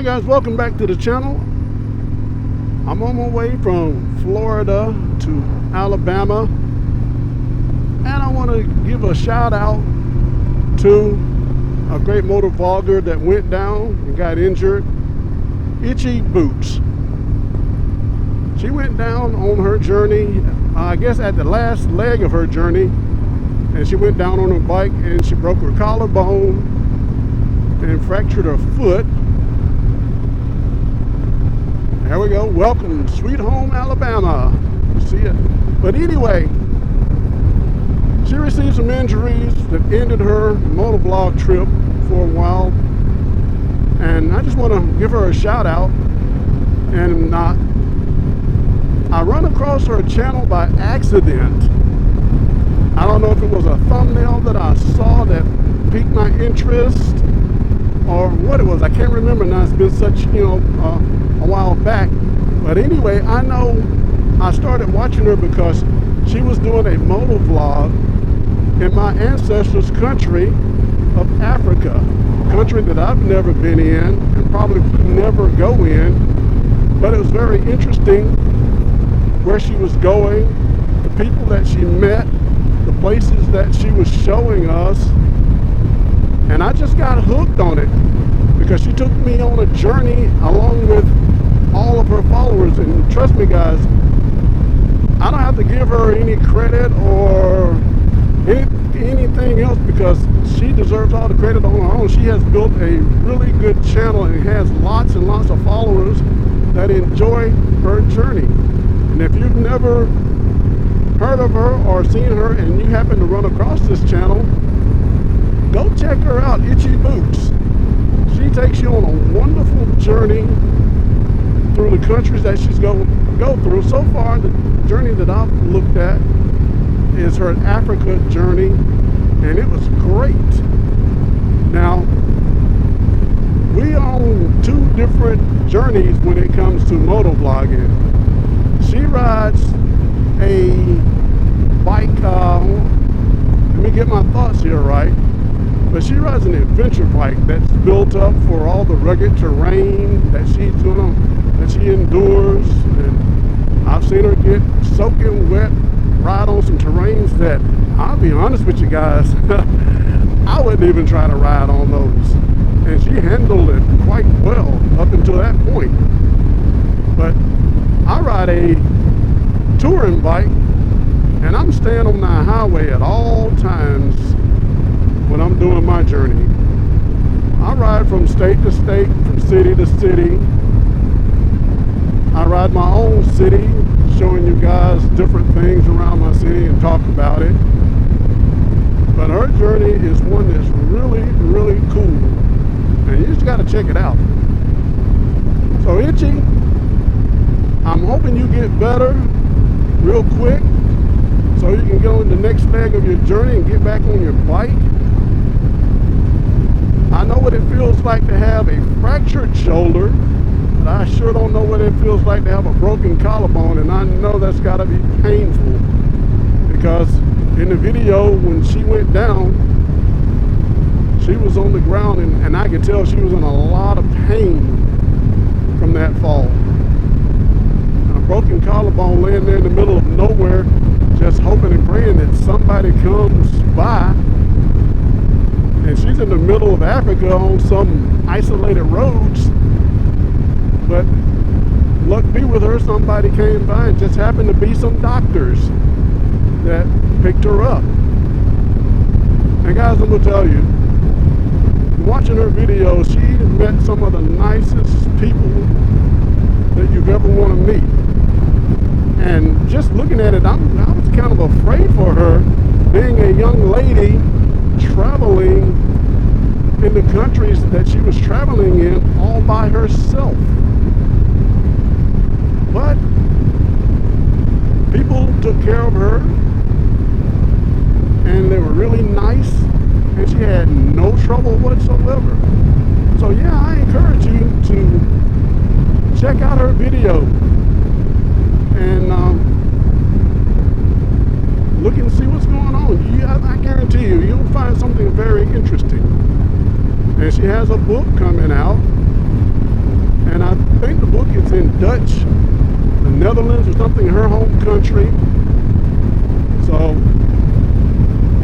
guys, welcome back to the channel. I'm on my way from Florida to Alabama, and I want to give a shout out to a great motovlogger that went down and got injured, ItchyBoots. She went down on her journey, I guess at the last leg of her journey, and she went down on her bike and she broke her collarbone and fractured her foot. There we go. Welcome, sweet home Alabama. See it. But anyway, she received some injuries that ended her motovlog trip for a while, and I just want to give her a shout out. And I run across her channel by accident. I don't know if it was a thumbnail that I saw that piqued my interest or what it was. I can't remember now. It's been such, a while back. But anyway, I know I started watching her because she was doing a motovlog in my ancestors' country of Africa, a country that I've never been in and probably never go in. But it was very interesting where she was going, the people that she met, the places that she was showing us, and I just got hooked on it because she took me on a journey along with all of her followers. And trust me guys, I don't have to give her any credit or anything else because she deserves all the credit on her own. She has built a really good channel and has lots and lots of followers that enjoy her journey. And if you've never heard of her or seen her and you happen to run across this channel, go check her out, ItchyBoots. She takes you on a wonderful journey through the countries that she's go through. So far, the journey that I've looked at is her Africa journey, and it was great. Now, we are on two different journeys when it comes to motovlogging. She rides a bike, let me get my thoughts here right, but she rides an adventure bike that's built up for all the rugged terrain that she endures. And I've seen her get soaking wet, ride on some terrains that, I'll be honest with you guys, I wouldn't even try to ride on those. And she handled it quite well up until that point. But I ride a touring bike, and I'm staying on the highway at all times when I'm doing my journey. I ride from state to state, from city to city. I ride my own city, showing you guys different things around my city and talk about it. But her journey is one that's really, really cool, and you just got to check it out. So Itchy, I'm hoping you get better real quick so you can go in the next leg of your journey and get back on your bike. I know what it feels like to have a fractured shoulder, but I sure don't know what it feels like to have a broken collarbone, and I know that's got to be painful because in the video when she went down, she was on the ground and I could tell she was in a lot of pain from that fall. A broken collarbone laying there in the middle of nowhere, just hoping and praying that somebody comes by. And she's in the middle of Africa on some isolated roads, but luck be with her, somebody came by and just happened to be some doctors that picked her up. And guys, I'm gonna tell you, watching her video, she met some of the nicest people that you've ever want to meet. And just looking at it, I was kind of afraid for her, being a young lady traveling in the countries that she was traveling in all by herself. But people took care of her, and they were really nice, and she had no trouble whatsoever. So yeah, I encourage you to check out her video and look and see what's going on. I guarantee you'll find something very interesting. And she has a book coming out and I think the book is in Dutch, the Netherlands or something, her home country. So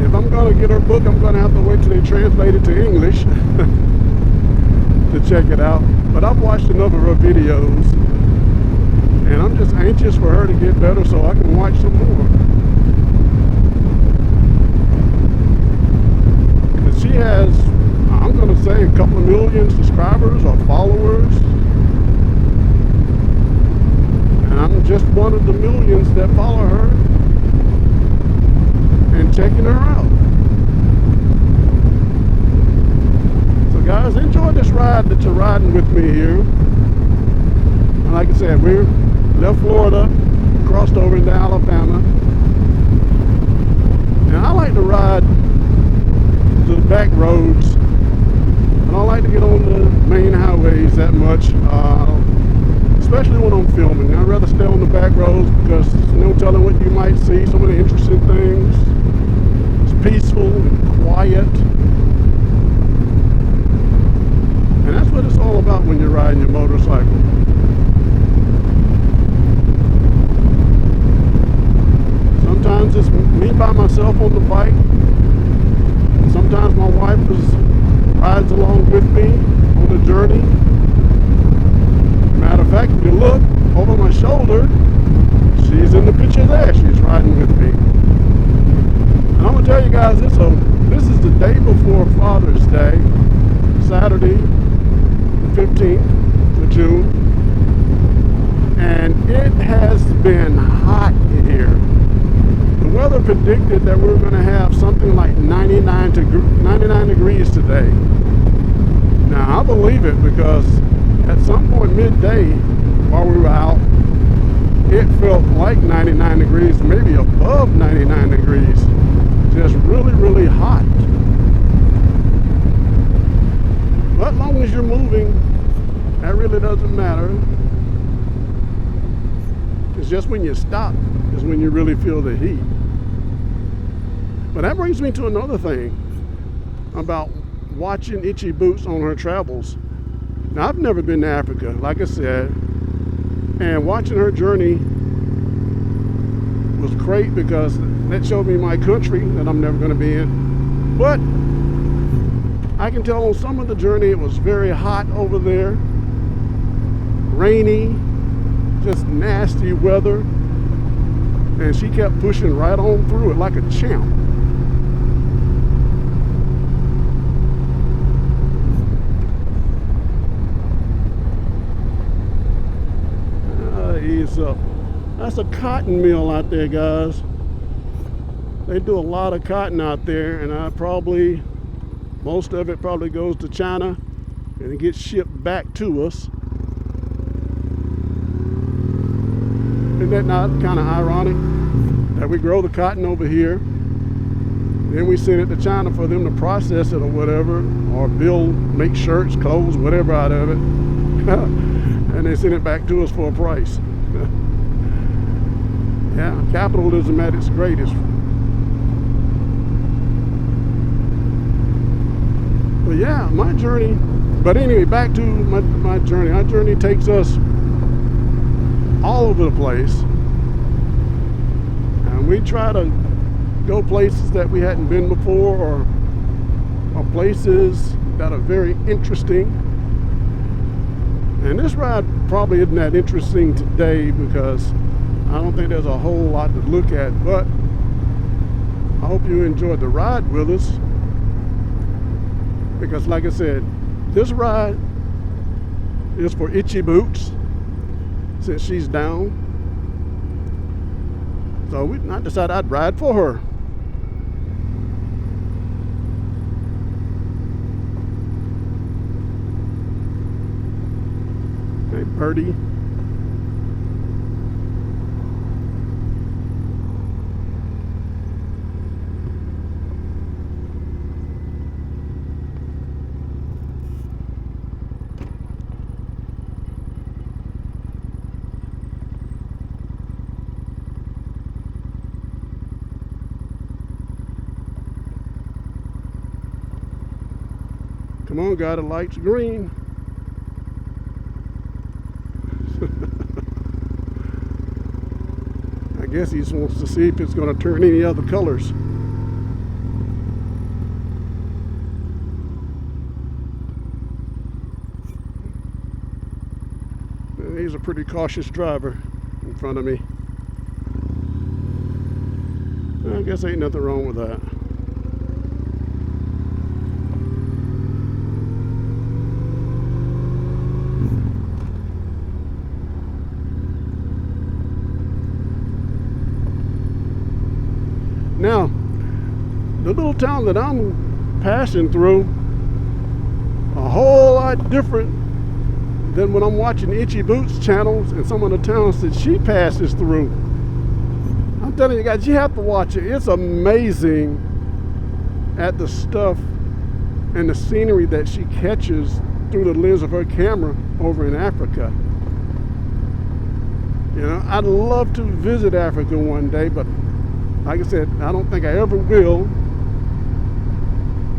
if I'm going to get her book, I'm going to have to wait till they translate it to English to check it out. But I've watched enough of her videos, and I'm just anxious for her to get better so I can watch some more. Because she has, I'm going to say, a couple of million subscribers or followers. And I'm just one of the millions that follow her and checking her out. So guys, enjoy this ride that you're riding with me here. And like I said, we're left Florida, crossed over into Alabama. And I like to ride to the back roads. I don't like to get on the main highways that much, especially when I'm filming. I'd rather stay on the back roads because there's no telling what you might see, some of the interesting things. It's peaceful and quiet. And that's what it's all about when you're riding your motorcycle. Sometimes it's me by myself on the bike. Sometimes my wife rides along with me on the journey. Matter of fact, if you look over my shoulder, she's in the picture there. She's riding with me. And I'm gonna tell you guys, this is the day before Father's Day, Saturday, the 15th of June, and it has been hot here. The weather predicted that we were going to have something like 99 degrees today. Now, I believe it because at some point midday while we were out, it felt like 99 degrees, maybe above 99 degrees. Just really, really hot. But as long as you're moving, that really doesn't matter. It's just when you stop is when you really feel the heat. But that brings me to another thing about watching ItchyBoots on her travels. Now, I've never been to Africa, like I said, and watching her journey was great because that showed me my country that I'm never going to be in. But I can tell on some of the journey it was very hot over there, rainy, just nasty weather, and she kept pushing right on through it like a champ. Ease up. That's a cotton mill out there, guys. They do a lot of cotton out there, and most of it probably goes to China and it gets shipped back to us. Isn't that not kind of ironic that we grow the cotton over here, then we send it to China for them to process it or whatever, or make shirts, clothes, whatever out of it, and they send it back to us for a price. Yeah, capitalism at its greatest. But yeah, my journey. But anyway, back to my journey. Our journey takes us all over the place, and we try to go places that we hadn't been before, or places that are very interesting. And this ride probably isn't that interesting today because I don't think there's a whole lot to look at, but I hope you enjoyed the ride with us, because like I said, this ride is for ItchyBoots since she's down. So I decided I'd ride for her. Hey, birdie. Come on, guy, the light's green. guess he just wants to see if it's going to turn any other colors. And he's a pretty cautious driver in front of me. I guess ain't nothing wrong with that. Now, the little town that I'm passing through, a whole lot different than when I'm watching ItchyBoots channels and some of the towns that she passes through. I'm telling you guys, you have to watch it. It's amazing at the stuff and the scenery that she catches through the lens of her camera over in Africa. You know, I'd love to visit Africa one day, but like I said, I don't think I ever will.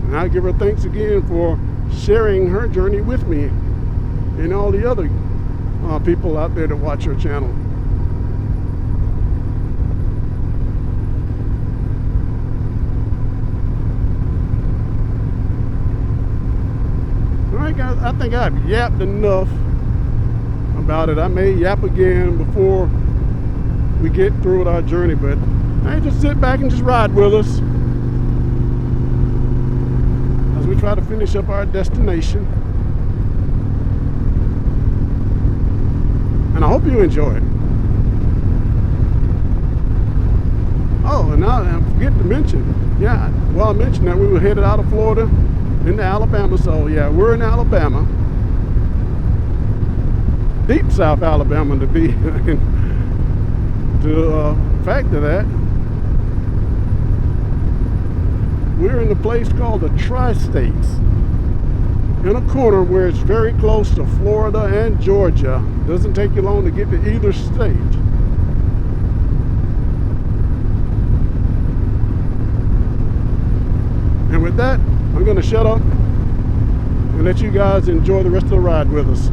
And I give her thanks again for sharing her journey with me and all the other people out there that watch her channel. All right, guys, I think I've yapped enough about it. I may yap again before we get through with our journey, but hey, just sit back and just ride with us as we try to finish up our destination. And I hope you enjoy it. Oh, and I forget to mention, yeah, well, I mentioned that we were headed out of Florida into Alabama. So yeah, we're in Alabama, deep South Alabama to be to factor that. We're in a place called the Tri-States, in a corner where it's very close to Florida and Georgia. Doesn't take you long to get to either state. And with that, I'm going to shut up and let you guys enjoy the rest of the ride with us.